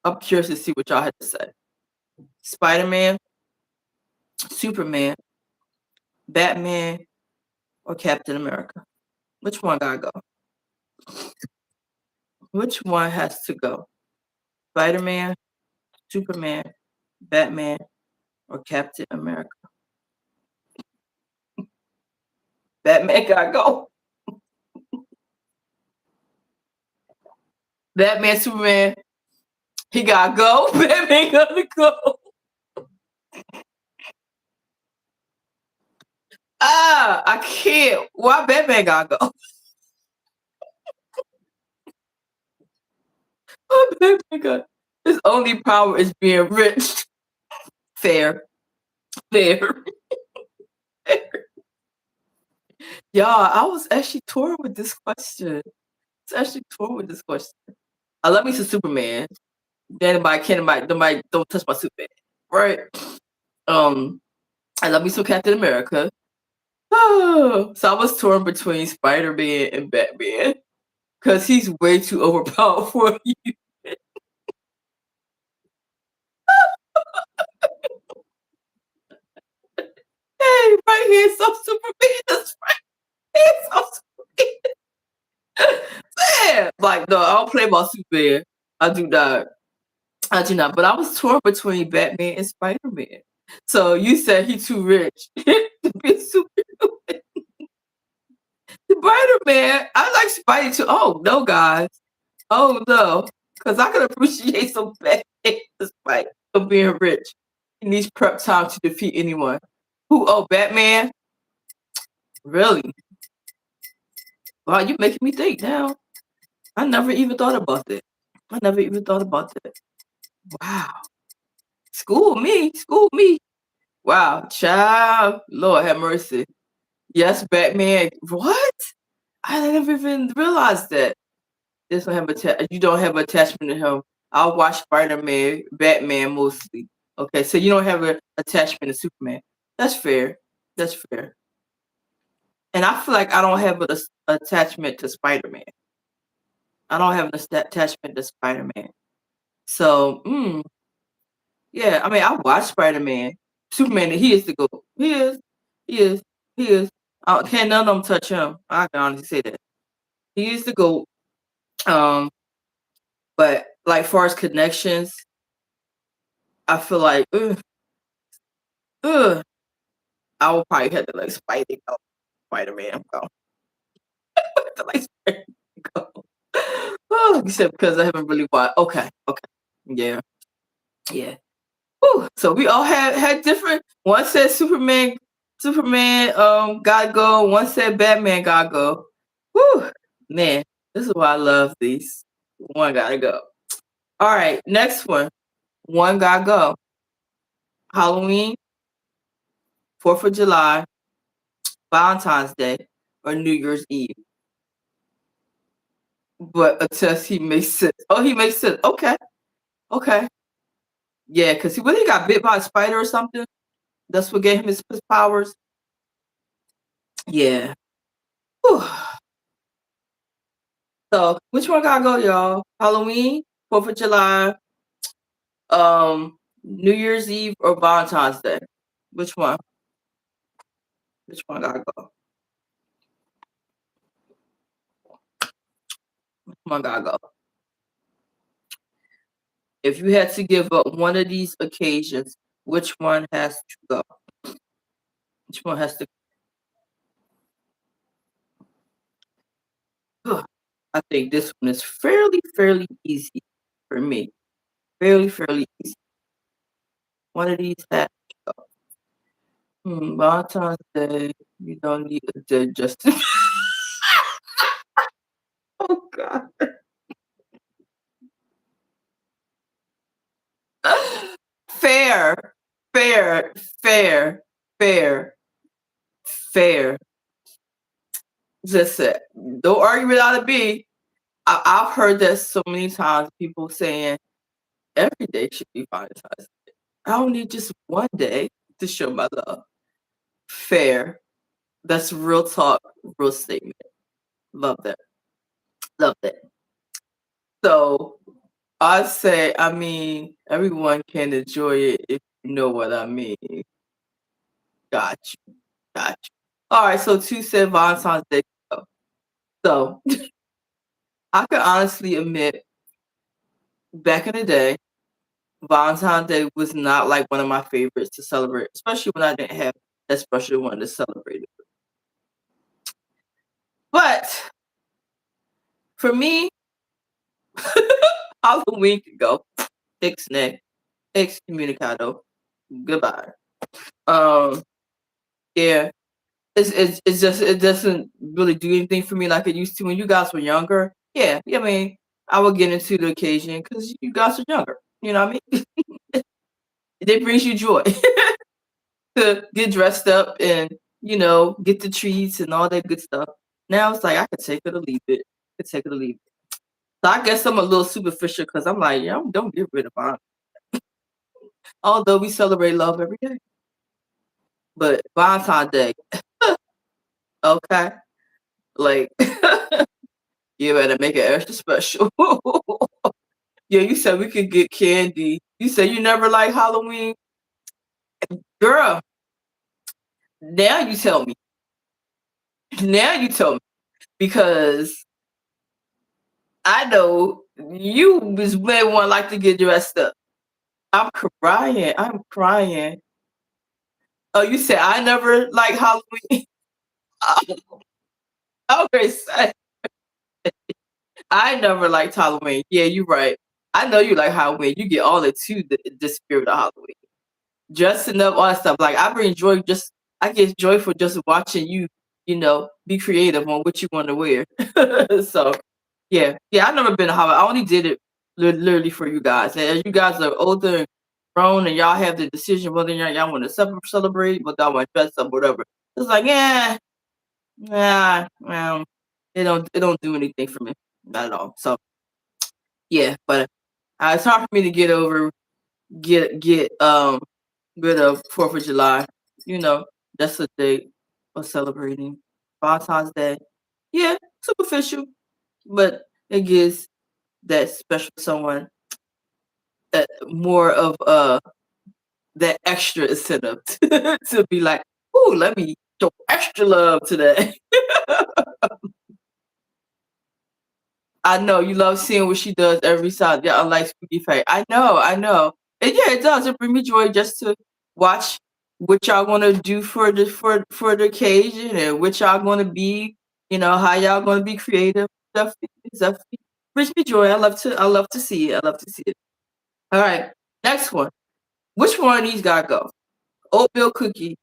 I'm curious to see what y'all had to say. Spider-Man, Superman, Batman, or Captain America? Which one gotta go? Which one has to go? Spider-Man, Superman, Batman, or Captain America? Batman gotta go. Batman, Superman, he gotta go. Batman gotta go. I can't. Why Batman gotta go? Why Batman gotta? His only power is being rich. Fair. Fair. Y'all, I was actually torn with this question. I love me some Superman. Then nobody don't touch my Superman. Right? I love me some Captain America. Oh, so I was torn between Spider-Man and Batman. Cause he's way too overpowered for you. Hey, right here, so Superman. That's right. He's so Superman. Man, like no, I don't play about Superman. I do not. I do not. But I was torn between Batman and Spider-Man. So you said he's too rich to be Superman. Spider-Man, I like Spidey too. Oh no, guys. Oh no, because I can appreciate some Batman despite of being rich. He needs prep time to defeat anyone. Who? Oh, Batman. Really? Wow, you making me think now. I never even thought about that. I never even thought about that. Wow. School me. School me. Wow. Child. Lord have mercy. Yes, Batman. What? I never even realized that. This don't have you don't have attachment to him. I'll watch Spider-Man, Batman mostly. Okay, so you don't have an attachment to Superman. That's fair. That's fair. And I feel like I don't have an attachment to Spider-Man. I don't have an attachment to Spider-Man. So, yeah, I mean, I watch Spider-Man. Superman, he is the GOAT. He is. He is. He is. Can't none of them touch him. I can honestly say that. He is the GOAT. But like far as connections, I feel like, I would probably have to like Spidey go. Spider-Man go. To like Spider-Man go. Oh, except because I haven't really watched. Okay. Yeah. Yeah. Whew. So we all had different. One said Superman gotta go. One said Batman gotta go. Whew. Man, this is why I love these. One gotta go. All right, next one. One gotta go. Halloween, 4th of July, Valentine's Day, or New Year's Eve. But until he makes sense. Oh, he makes sense. Okay. Okay. Yeah, because he got bit by a spider or something. That's what gave him his powers. Yeah. Whew. So which one gotta go, y'all? Halloween, 4th of July, New Year's Eve, or Valentine's Day? Which one? Which one gotta go? Which one gotta go? If you had to give up one of these occasions, which one has to go? Which one has to go? I think this one is fairly easy for me. Fairly easy. One of these has to go. Valentine's Day, you don't need a day just to. Oh God. Fair, fair, fair, fair, fair. Just it. Don't argue without a B. I've heard that so many times. People saying every day should be Valentine's Day. I don't need just one day to show my love. Fair. That's real talk, real statement. Love that. Love that. So I say, I mean, everyone can enjoy it if you know what I mean. Got you. Got you. All right. So two said Valentine's Day. So I can honestly admit, back in the day, Valentine's Day was not like one of my favorites to celebrate, especially when I didn't have that special one to celebrate it. But for me, Halloween could go. Ixnay, excommunicado. Goodbye. Um, yeah, it's just it doesn't really do anything for me like it used to when you guys were younger. Yeah, I mean, I would get into the occasion because you guys are younger. You know what I mean? It brings you joy to get dressed up and get the treats and all that good stuff. Now it's like I could take it or leave it. I could take it or leave it. So I guess I'm a little superficial because I'm like, yeah, don't get rid of mine. Although we celebrate love every day, but Valentine's Day, okay, like you better make it extra special. Yeah, you said we could get candy. You said you never like Halloween, girl. Now you tell me. Now you tell me because I know you was may one like to get dressed up. I'm crying. I'm crying. Oh, you said I never like Halloween. Okay, I never liked Halloween. Yeah, you're right. I know you like Halloween. You get all into the spirit of Halloween. Dressing up, all that stuff. Like I bring joy I get joy for just watching you, be creative on what you want to wear. So yeah, I've never been to Halloween. I only did it literally for you guys. And as you guys are older and grown and y'all have the decision whether y'all want to celebrate, whether y'all want to dress up, whatever. It's like, it don't do anything for me. Not at all. So yeah, but it's hard for me to get rid of 4th of July. You know, that's a day of celebrating. Valentine's Day. Yeah, superficial, but it gives that special someone more of that extra incentive to be like, ooh, let me show extra love today. I know you love seeing what she does every Sunday. Yeah, unlike Spooky Face. I know, I know. And yeah, it does. It brings me joy just to watch what y'all gonna do for the occasion and what y'all gonna be, how y'all gonna be creative. Definitely brings me joy. I love to see it. I love to see it. All right. Next one. Which one of these gotta go? Oatmeal cookie,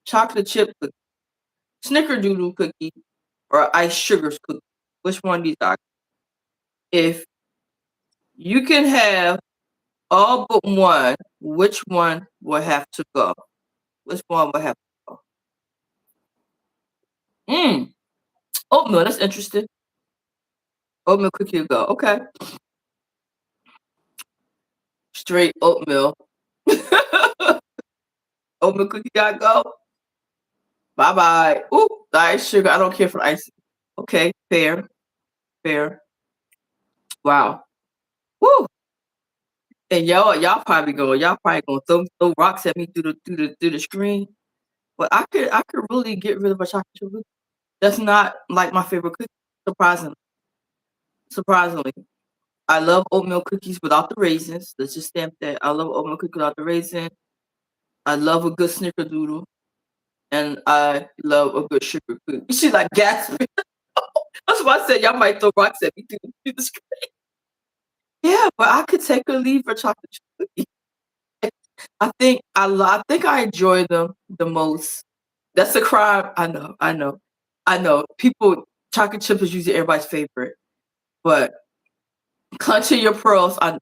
chocolate chip cookie, snickerdoodle cookie, or ice sugars cookie? Which one of these gotta go? If you can have all but one, which one will have to go? Which one will have to go? Oatmeal, that's interesting. Oatmeal cookie will go. Okay. Straight oatmeal. Oatmeal cookie gotta go. Bye bye. Ooh, ice sugar. I don't care for ice. Okay, fair, fair. Wow. Woo. And y'all probably gonna throw rocks at me through the screen. But I could really get rid of a chocolate chip cookie. That's not like my favorite cookie. Surprisingly, surprisingly, I love oatmeal cookies without the raisins. Let's just stamp that. I love oatmeal cookies without the raisin. I love a good snickerdoodle, and I love a good sugar cookie. She's like gasping. That's why I said y'all might throw rocks at me through the screen. Yeah, but I could take or leave a chocolate chip cookie. I think I enjoy them the most. That's a crime. I know, I know, I know. People, chocolate chip is usually everybody's favorite, but clenching your pearls, I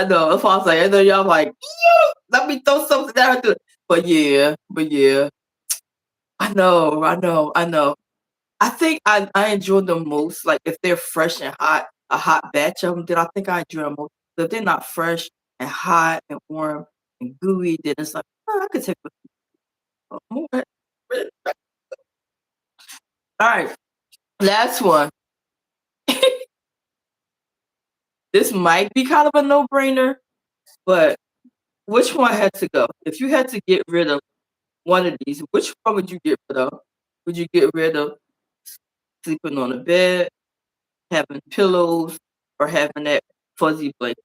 know. That's why I was like, I know y'all like, "Yeah, let me throw something down to it." But yeah, I know, I know, I know. I think I enjoy them most, like, if they're fresh and hot, a hot batch of them, then I think I enjoy them most. But if they're not fresh and hot and warm and gooey, then it's like, "Oh, I could take more." Alright, last one. This might be kind of a no-brainer, but which one had to go? If you had to get rid of one of these, which one would you get rid of? Would you get rid of sleeping on a bed, having pillows, or having that fuzzy blanket?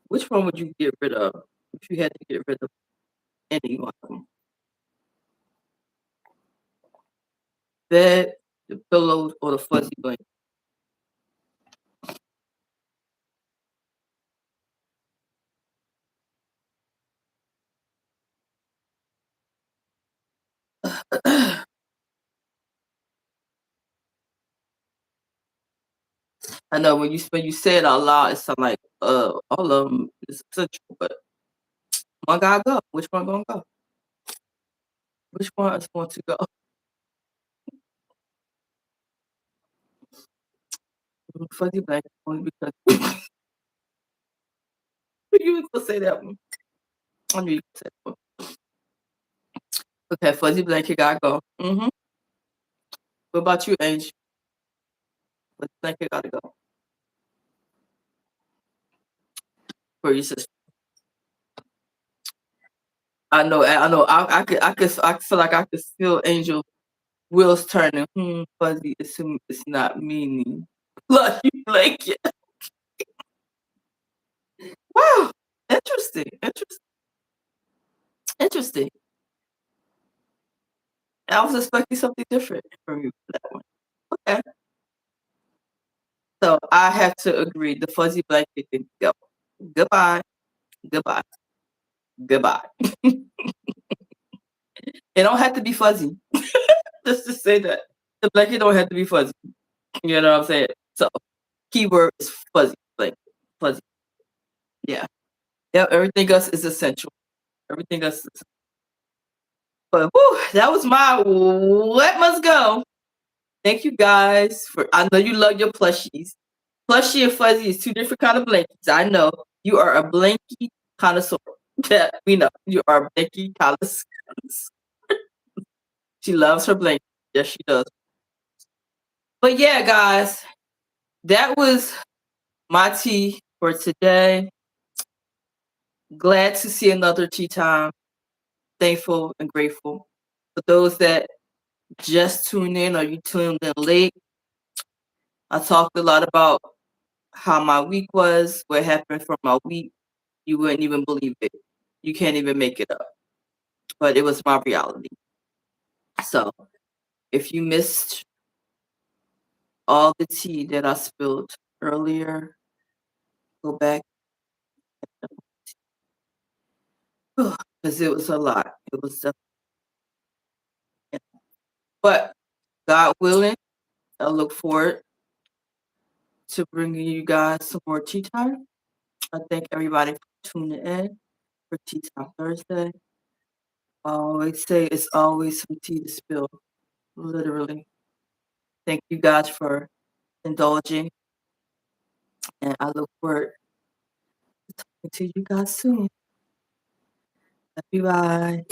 Which one would you get rid of if you had to get rid of any one of them? Bed, the pillows, or the fuzzy blanket? I know when you say it out loud, it sounds like all of them is essential, but one gotta go. Which one gonna go? Which one is going to go? Fuzzy blanket only because you was gonna say that one. I knew you could say that one. Okay, fuzzy blanket gotta go. What about you, Ange? Fuzzy blanket gotta go for your sister. I know, I know. I feel like I could feel Angel wheels turning. Fuzzy, it's not meaning. Love you, blanket. Wow, interesting, interesting. I was expecting something different from you for that one. Okay, so I have to agree. The fuzzy blanket can go. Goodbye, goodbye, goodbye. It don't have to be fuzzy. Just to say that the blanket don't have to be fuzzy. You know what I'm saying? So keyword is fuzzy blanket. Fuzzy. Yeah. Yeah. Everything else is essential. Everything else is, but whew, that was my what must go. Thank you guys for I know you love your plushies. Plushie and fuzzy is two different kind of blankets. I know. You are a blankie connoisseur. Yeah, we know. You are a blankie connoisseur. She loves her blanket. Yes, she does. But yeah, guys, that was my tea for today. Glad to see another tea time. Thankful and grateful. For those that just tuned in or you tuned in late, I talked a lot about how my week was, what happened for my week. You wouldn't even believe it. You can't even make it up. But it was my reality. So if you missed all the tea that I spilled earlier, go back because it was a lot. It was, but God willing, I look forward to bringing you guys some more tea time. I thank everybody for tuning in for Tea Time Thursday. I always say it's always some tea to spill, literally. Thank you guys for indulging, and I look forward to talking to you guys soon. Love you, bye.